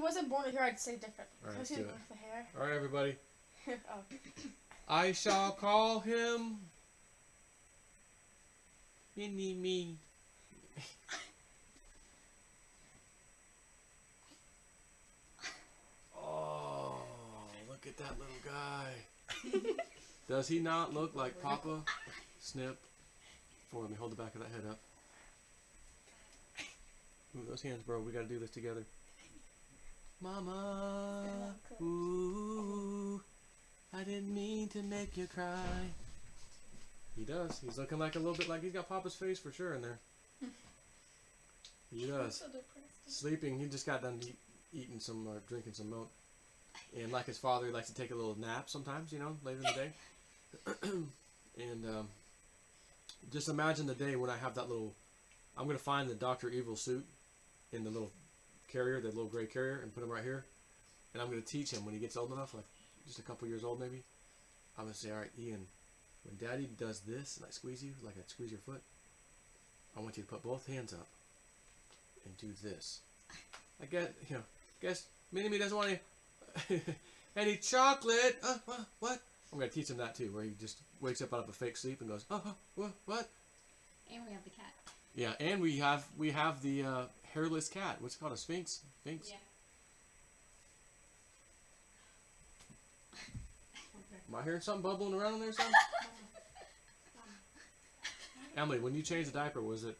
wasn't born with hair, I'd say different. All right, Because let's he's do born it. with the hair. All right, everybody. Oh. I shall call him Mini-Me. Oh, look at that little guy. Does he not look like Papa? Snip. Let me hold the back of that head up. Ooh, those hands, bro. We gotta do this together. Mama, ooh, I didn't mean to make you cry. He does. He's looking like a little bit like he's got Papa's face for sure in there. He does. So Sleeping. He just got done eating some, drinking some milk. And like his father, he likes to take a little nap sometimes, you know, later in the day. And just imagine the day when I have that little... I'm going to find the Dr. Evil suit in the little carrier, the little gray carrier, and put him right here. And I'm going to teach him when he gets old enough, like just a couple years old maybe. I'm going to say, all right, Ian, when Daddy does this and I squeeze you, like I squeeze your foot, I want you to put both hands up and do this. I guess Mini-Me doesn't want any chocolate. What? I'm going to teach him that too, where he just wakes up out of a fake sleep and goes, what? And we have the cat. Yeah, and we have the hairless cat. What's it called? A sphinx? Sphinx? Yeah. Am I hearing something bubbling around in there, son? Emily, when you changed the diaper, was it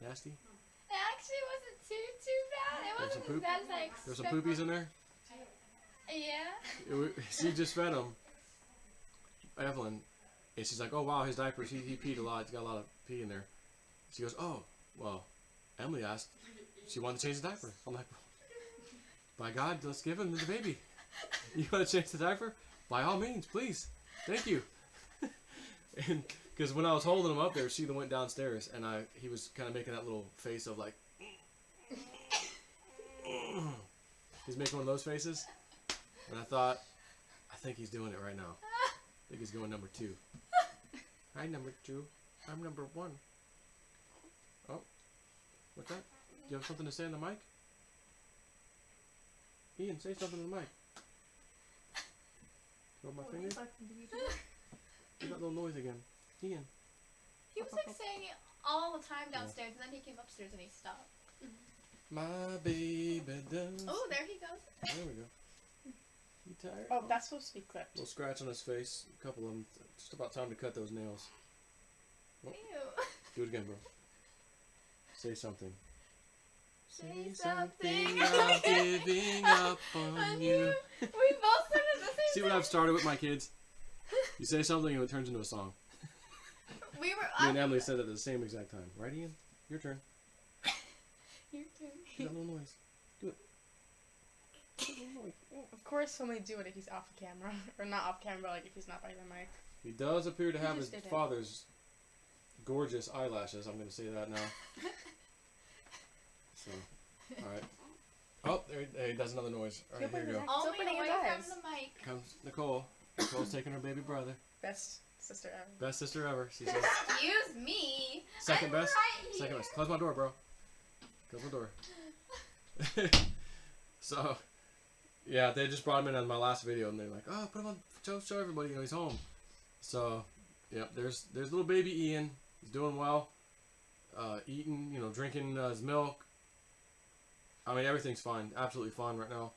nasty? It actually wasn't too bad. It wasn't as bad as I expected. There's some poopies in there? Yeah. She just fed him, Evelyn, and she's like, oh wow, his diapers, he peed a lot. He's got a lot of pee in there. She goes, oh, well, Emily asked, she wanted to change the diaper. I'm like, by God, let's give him the baby. You want to change the diaper? By all means, please. Thank you. And because when I was holding him up there, Sheila went downstairs, and he was kind of making that little face of like, he's making one of those faces. And I think he's doing it right now. I think he's going number 2. Hi, number 2. I'm number 1. Oh, what's that? Do you have something to say on the mic? Ian, say something on the mic. Throw my finger. Do that little noise again. Ian. He was like saying it all the time downstairs, and then he came upstairs and he stopped. My baby does. Oh, there he goes. There we go. You tired? Oh, that's supposed to be clipped. Little scratch on his face. A couple of them. Just about time to cut those nails. Oh, Ew. do it again, bro. Say something. Say something. I'm giving up on you. We both said it at the same See time. what I've started with my kids? You say something and it turns into a song. We were. Me and Emily said it at the same exact time. Right, Ian? Your turn. Your turn. Do that little noise. Do it. Of course, somebody do it if he's off camera, or not off camera, like if he's not by the mic. He does appear to have his just did it. father's gorgeous eyelashes. I'm going to say that now. So, all right. Oh, there he does another noise. All right, here you go. Only opening his away eyes. from the mic. Comes Nicole. Nicole's taking her baby brother. Best sister ever. Best sister ever, she says. Excuse me. Second I'm best? Right Second here. best. Close my door, bro. Close my door. So, yeah, they just brought him in on my last video, and they're like, oh, put him on, show everybody, he's home. So, yeah, there's little baby Ian. He's doing well. Eating, drinking his milk. I mean, everything's fine. Absolutely fine right now.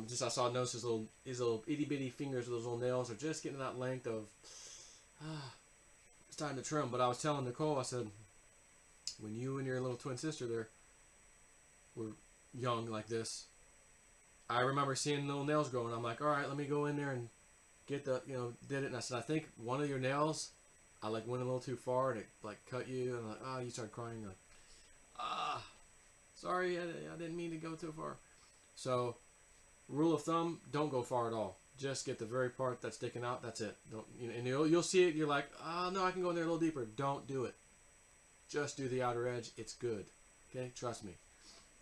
Just I noticed his little itty bitty fingers with those little nails are just getting that length of it's time to trim. But I was telling Nicole, I said, when you and your little twin sister there were young like this, I remember seeing little nails growing. I'm like, all right, let me go in there and get the did it. And I said, I think one of your nails, I went a little too far and it cut you. And I'm like, you started crying. You're like, sorry, I didn't mean to go too far. So, rule of thumb, don't go far at all. Just get the very part that's sticking out. That's it. Don't and you'll see it. You're like, oh no, I can go in there a little deeper. Don't do it. Just do the outer edge. It's good. Okay, trust me.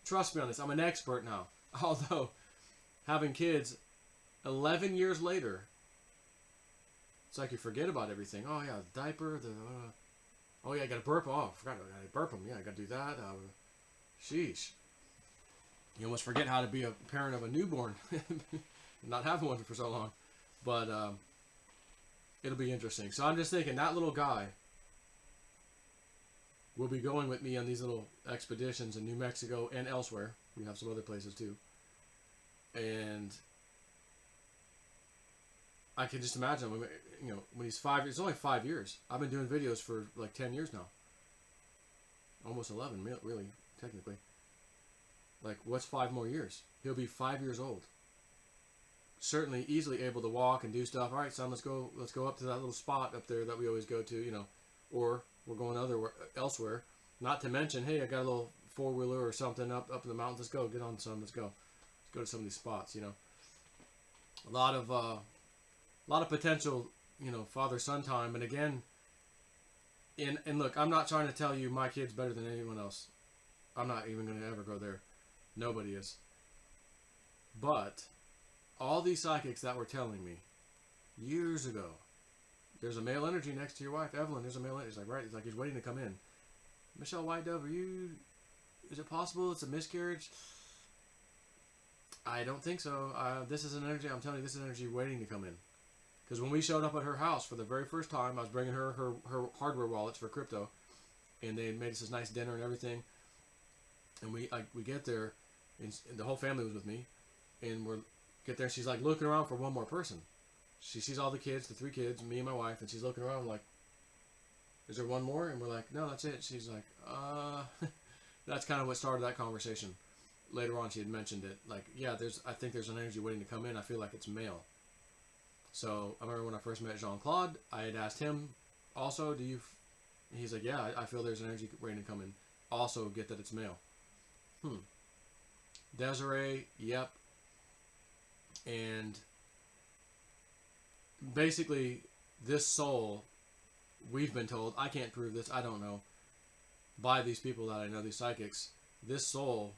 Trust me on this. I'm an expert now. Although, having kids, 11 years later, it's like you forget about everything. Oh yeah, diaper. Oh yeah, I gotta burp. Oh, I forgot. I gotta burp them. Yeah, I gotta do that. Sheesh. You almost forget how to be a parent of a newborn, not having one for so long. But it'll be interesting. So I'm just thinking that little guy will be going with me on these little expeditions in New Mexico and elsewhere. We have some other places too. And I can just imagine, when he's 5 years, it's only 5 years. I've been doing videos for like 10 years now. Almost 11, really, technically. Like, what's 5 more years? He'll be 5 years old. Certainly, easily able to walk and do stuff. All right, son, let's go up to that little spot up there that we always go to, or we're going elsewhere. Not to mention, hey, I got a little 4-wheeler or something up in the mountains. Let's go. Get on, son. Let's go. Let's go to some of these spots. A lot of potential, father-son time. And again, and look, I'm not trying to tell you my kid's better than anyone else. I'm not even going to ever go there. Nobody is. But all these psychics that were telling me years ago, there's a male energy next to your wife, Evelyn. There's a male energy. He's like, right. He's like, he's waiting to come in. Michelle White Dove, is it possible it's a miscarriage? I don't think so. This is an energy, I'm telling you, this is an energy waiting to come in. Because when we showed up at her house for the very first time, I was bringing her hardware wallets for crypto. And they made us this nice dinner and everything. And we get there, and the whole family was with me. And get there, she's like looking around for one more person. She sees all the kids, the 3 kids, me and my wife, and she's looking around like, is there one more? And we're like, no, that's it. She's like, that's kind of what started that conversation. Later on, she had mentioned it. Like, yeah, I think there's an energy waiting to come in. I feel like it's male. So I remember when I first met Jean-Claude, I had asked him also, he's like, yeah, I feel there's an energy waiting to come in. Also get that it's male. Desiree, yep. And basically, this soul, we've been told, I can't prove this, I don't know, by these people that I know, these psychics, this soul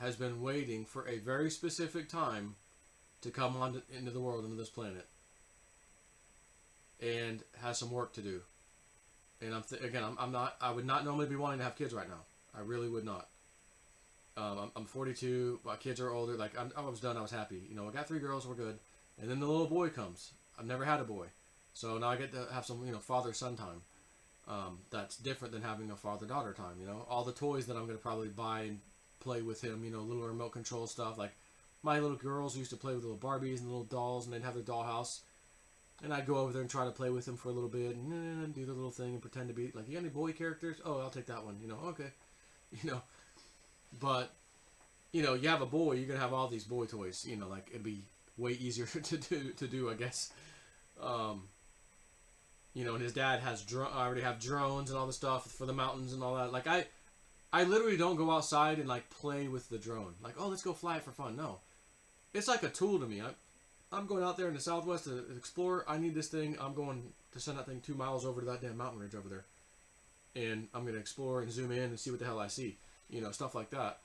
has been waiting for a very specific time to come into the world, into this planet, and has some work to do. And I would not normally be wanting to have kids right now. I really would not. I'm 42. My kids are older. Like I was done. I was happy. I got 3 girls. We're good. And then the little boy comes. I've never had a boy, so now I get to have some father-son time. That's different than having a father-daughter time. All the toys that I'm gonna probably buy and play with him. Little remote control stuff. Like my little girls used to play with little Barbies and little dolls, and they'd have their dollhouse. And I'd go over there and try to play with them for a little bit and do the little thing and pretend to be like, you got any boy characters? Oh, I'll take that one. Okay. But, you have a boy, you're going to have all these boy toys. Like it'd be way easier to do, I guess. And his dad has I already have drones and all the stuff for the mountains and all that. Like I literally don't go outside and like play with the drone. Like, oh, let's go fly it for fun. No. It's like a tool to me. I'm going out there in the Southwest to explore. I need this thing. I'm going to send that thing 2 miles over to that damn mountain ridge over there. And I'm going to explore and zoom in and see what the hell I see. Stuff like that.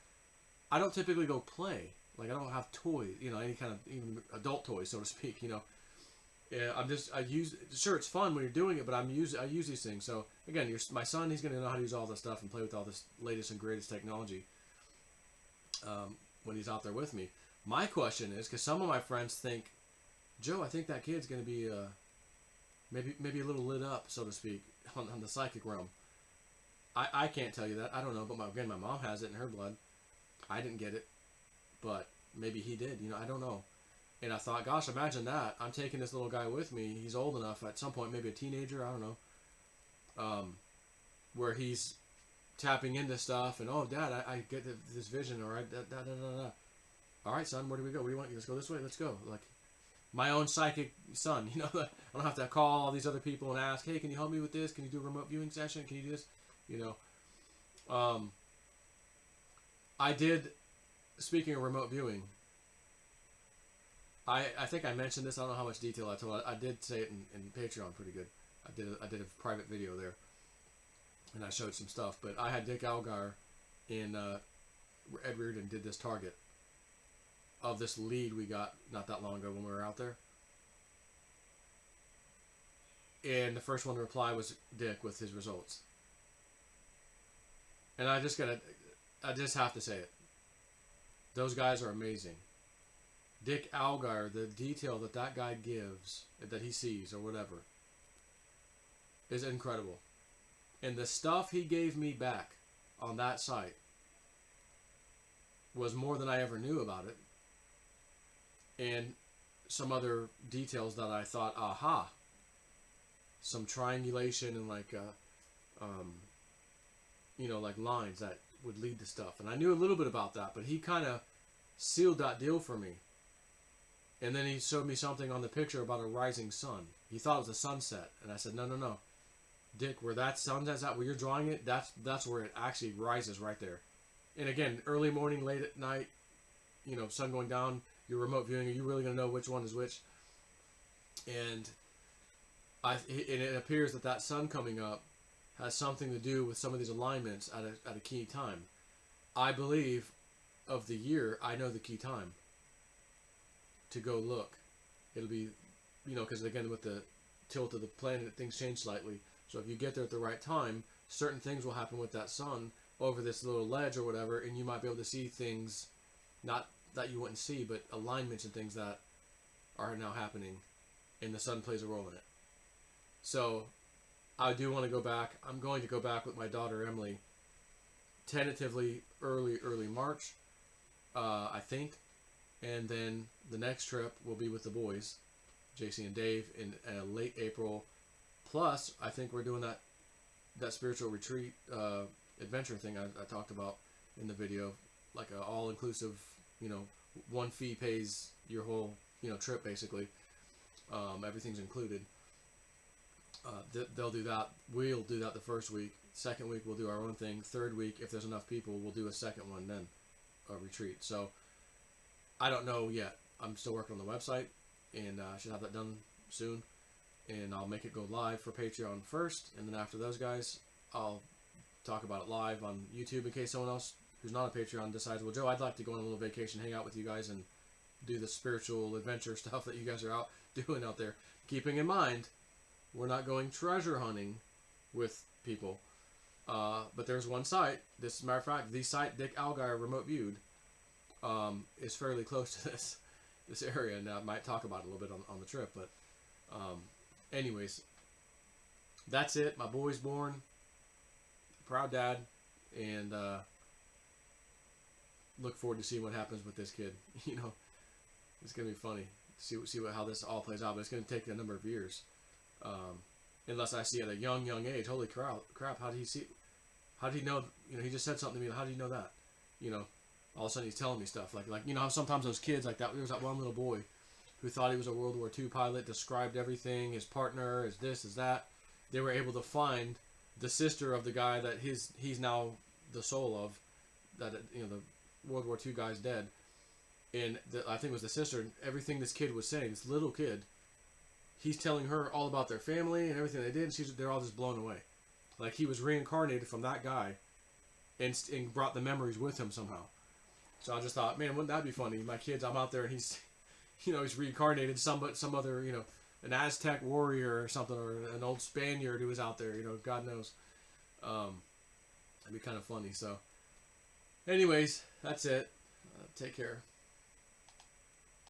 I don't typically go play. Like, I don't have toys, any kind of, even adult toys, so to speak, Yeah, sure, it's fun when you're doing it, but I use these things. So, again, my son, he's going to know how to use all this stuff and play with all this latest and greatest technology when he's out there with me. My question is, because some of my friends think, Joe, I think that kid's going to be maybe a little lit up, so to speak, on the psychic realm. I can't tell you that. I don't know, but my mom has it in her blood. I didn't get it, but maybe he did. I don't know. And I thought, gosh, imagine that. I'm taking this little guy with me. He's old enough at some point, maybe a teenager, I don't know, where he's tapping into stuff. And, oh, Dad, I get this vision, or all right, son, where do we go? Where do you want? Let's go this way. Let's go. Like, my own psychic son, I don't have to call all these other people and ask, hey, can you help me with this? Can you do a remote viewing session? Can you do this? I did, speaking of remote viewing, I think I mentioned this. I don't know how much detail I told. I did say it in Patreon pretty good. I did a private video there, and I showed some stuff. But I had Dick Algar in Ed Reardon did this target of this lead we got not that long ago when we were out there. And the first one to reply was Dick with his results. And I just have to say it. Those guys are amazing. Dick Algar, the detail that guy gives, that he sees or whatever, is incredible. And the stuff he gave me back on that site was more than I ever knew about it. And some other details that I thought, aha. Some triangulation and like, like lines that would lead to stuff. And I knew a little bit about that, but he kind of sealed that deal for me. And then he showed me something on the picture about a rising sun. He thought it was a sunset. And I said, no. Dick, where that sunset's at, where you're drawing it, that's where it actually rises right there. And again, early morning, late at night, sun going down, your remote viewing, are you really going to know which one is which? And it appears that sun coming up has something to do with some of these alignments at a key time. I believe of the year, I know the key time to go look. It'll be, because again, with the tilt of the planet, things change slightly. So if you get there at the right time, certain things will happen with that sun over this little ledge or whatever, and you might be able to see things, not that you wouldn't see, but alignments and things that are now happening, and the sun plays a role in it. So I do want to go back. I'm going to go back with my daughter Emily, tentatively early March, I think. And then the next trip will be with the boys, JC and Dave, in late April. Plus, I think we're doing that spiritual retreat adventure thing I talked about in the video, like a all-inclusive, one fee pays your whole, trip basically. Everything's included. They'll do that. We'll do that the first week. Second week we'll do our own thing. Third week, if there's enough people, we'll do a second one then, a retreat. So I don't know yet. I'm still working on the website, and I should have that done soon. And I'll make it go live for Patreon first, and then after those guys, I'll talk about it live on YouTube in case someone else who's not a Patreon decides, well, Joe, I'd like to go on a little vacation, hang out with you guys, and do the spiritual adventure stuff that you guys are out doing out there. Keeping in mind, we're not going treasure hunting with people. But there's one site, as a matter of fact, the site Dick Algar remote viewed is fairly close to this area, and I might talk about it a little bit on the trip, but anyways, that's it. My boy's born. Proud dad, and look forward to seeing what happens with this kid. It's gonna be funny. See how this all plays out, but it's gonna take a number of years, unless I see at a young age. Holy crap! How did he see? How did he know? He just said something to me. How did he know that? All of a sudden he's telling me stuff like how sometimes those kids like that. There was that one little boy who thought he was a World War II pilot, described everything, his partner, his this, his that. They were able to find the sister of the guy that he's now the soul of, that the World War II guy's dead. And I think it was the sister, everything this kid was saying, this little kid, he's telling her all about their family and everything they did, and they're all just blown away. Like he was reincarnated from that guy and brought the memories with him somehow. So I just thought, man, wouldn't that be funny? My kids, I'm out there and he's reincarnated some other, an Aztec warrior or something, or an old Spaniard who was out there, God knows. That'd be kind of funny. So anyways, that's it. Take care.